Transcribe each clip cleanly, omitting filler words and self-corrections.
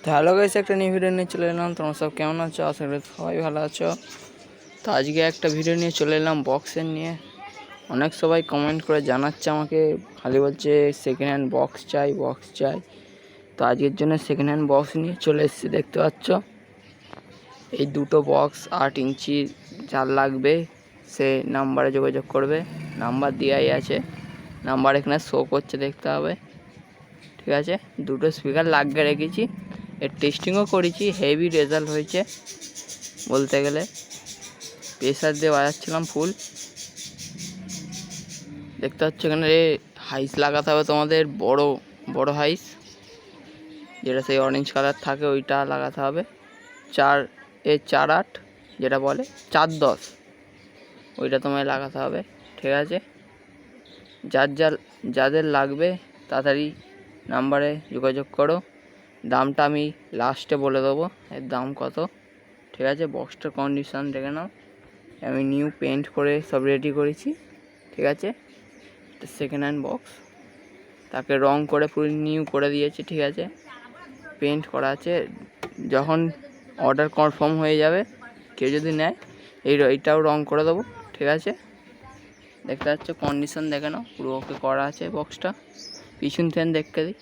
তো hello guys, একটা new video নিয়ে চলে এলাম। তোমরা সব কেমন আছো? আশা করি সবাই ভালো আছো। তো আজকে একটা ভিডিও নিয়ে চলে এলাম বক্সের নিয়ে। অনেক সবাই কমেন্ট করে জানাচ্ছে আমাকে, খালি বলছে সেকেন্ড হ্যান্ড বক্স চাই। তো আজকের জন্য সেকেন্ড হ্যান্ড বক্স নিয়ে চলে এসেছি। দেখতে পাচ্ছ এই দুটো বক্স 8 ইঞ্চি, যার লাগবে সে নাম্বারে যোগাযোগ করবে। নাম্বার দেওয়াই আছে, নাম্বার এখানে শো করছে, দেখতে হবে। ঠিক আছে, দুটো স্পিকার লাগিয়ে রেখেছি, এর টেস্টিংও করেছি, হেভি রেজাল্ট হয়েছে বলতে গেলে। প্রেসার দিয়ে বাজাচ্ছিলাম ফুল। দেখতে পাচ্ছ এখানে হাইস লাগাতে হবে তোমাদের, বড় বড় হাইস, যেটা সেই অরেঞ্জ কালার থাকে ওইটা লাগাতে হবে। 4/8 যেটা বলে 4/10, ওইটা তোমায় লাগাতে হবে। ঠিক আছে, যাদের লাগবে তাড়াতাড়ি নাম্বারে যোগাযোগ করো। দামটা আমি লাস্টে বলে দেবো, এর দাম কত। ঠিক আছে, বক্সটার কন্ডিশন দেখে নাও। আমি নিউ পেন্ট করে সব রেডি করেছি। ঠিক আছে, সেকেন্ড হ্যান্ড বক্স, তাকে রং করে পুরো নিউ করে দিয়েছি। ঠিক আছে, পেন্ট করা আছে। যখন অর্ডার কনফার্ম হয়ে যাবে, কেউ যদি নেয় এইটাও রং করে দেবো। ঠিক আছে, দেখতে পাচ্ছ কন্ডিশন দেখে নাও, পুরো ওকে করা আছে বক্সটা। পিছন ফ্যান দেখতে দিই।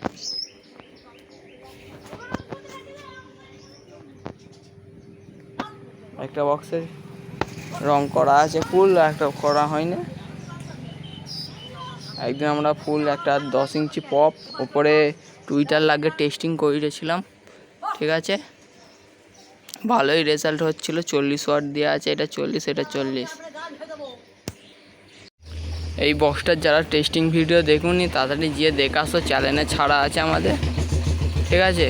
একটা বক্সের রং করা আছে ফুল, একটা করা হয়নি। একদিন আমরা ফুল একটা 10 ইঞ্চি পপ ওপরে টুইটার লাগিয়ে টেস্টিং করেছিলাম। ঠিক আছে, ভালোই রেজাল্ট হচ্ছিল। 40 ওয়াট দেওয়া আছে, এটা 40, এটা 40। এই বক্সটার যারা টেস্টিং ভিডিও দেখুনি তাড়াতাড়ি গিয়ে দেখে আসো, চ্যানেলে ছাড়া আছে আমাদের। ঠিক আছে,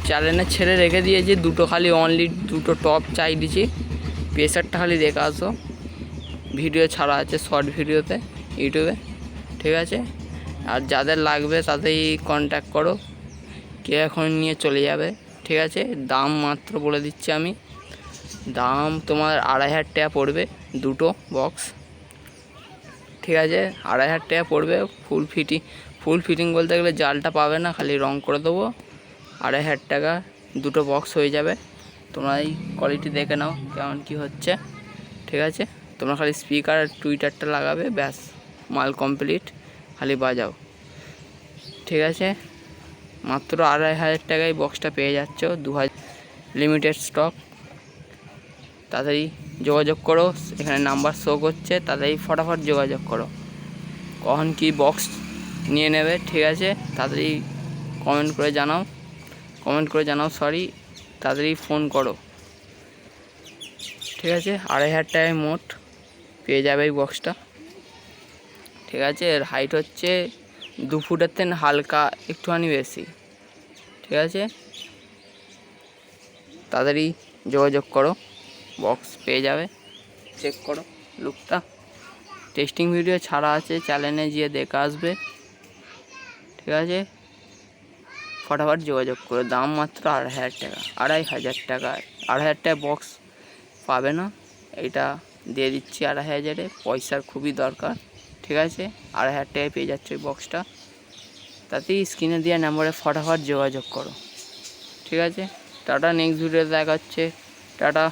চ্যানেলে ছেড়ে রেখে দিয়েছি, দুটো খালি অনলি দুটো টপ চাই দিয়েছি। প্রেসারটা খালি দেখে আসো, ভিডিও ছাড়া আছে শর্ট ভিডিওতে ইউটিউবে। ঠিক আছে, আর যাদের লাগবে তাদেরই কন্ট্যাক্ট করো, কে এখন নিয়ে চলে যাবে। ঠিক আছে, দাম মাত্র বলে দিচ্ছি আমি, দাম তোমার 2,500 টাকা পড়বে দুটো বক্স। ঠিক আছে, 2,500 টাকা পড়বে। ফুল ফিটিং বলতে গেলে জালটা পাবে না, খালি রং করে দেবো। 2,500 টাকা দুটো বক্স হয়ে যাবে। তোমরা এই কোয়ালিটি দেখে নাও কেমন কি হচ্ছে। ঠিক আছে, তোমরা খালি স্পিকার আর টুইটারটা লাগাবে, ব্যাস মাল কমপ্লিট, খালি বাজাও। ঠিক আছে, মাত্র 2,500 টাকায় বক্সটা পেয়ে যাচ্ছ, 2000 লিমিটেড স্টক। তাড়াতাড়ি যোগাযোগ করো, এখানে নাম্বার শো করছে, তাড়াতাড়ি ফটাফট যোগাযোগ করো। কখন কি বক্স নিয়ে নেবে, ঠিক আছে, তাড়াতাড়ি কমেন্ট করে জানাও, তাড়াতাড়ি ফোন করো। ঠিক আছে, 2,500 টাকায় মোট পেয়ে যাবে এই বক্সটা। ঠিক আছে, এর হাইট হচ্ছে 2 ফুটের থেকে হালকা একটুখানি বেশি। ঠিক আছে, তাড়াতাড়ি যোগাযোগ করো, বক্স পেয়ে যাবে। চেক করো লুকটা, টেস্টিং ভিডিও ছাড়া আছে, চ্যানেলে গিয়ে দেখে আসবে। ঠিক আছে, ফটাফট যোগাযোগ করো। দাম মাত্র 2,500 টাকা, 2,500 টাকা। 2,500 টাকা বক্স পাবে না, এটা দিয়ে দিচ্ছি 2,500-এ। পয়সার খুবই দরকার। ঠিক আছে, 2,500 টাকায় পেয়ে যাচ্ছে ওই বক্সটা। তাতেই স্ক্রিনে দেওয়া নাম্বারে ফটাফট যোগাযোগ করো। ঠিক আছে, টাটা, নেক্সট ভিডিওতে দেখা হচ্ছে, টাটা।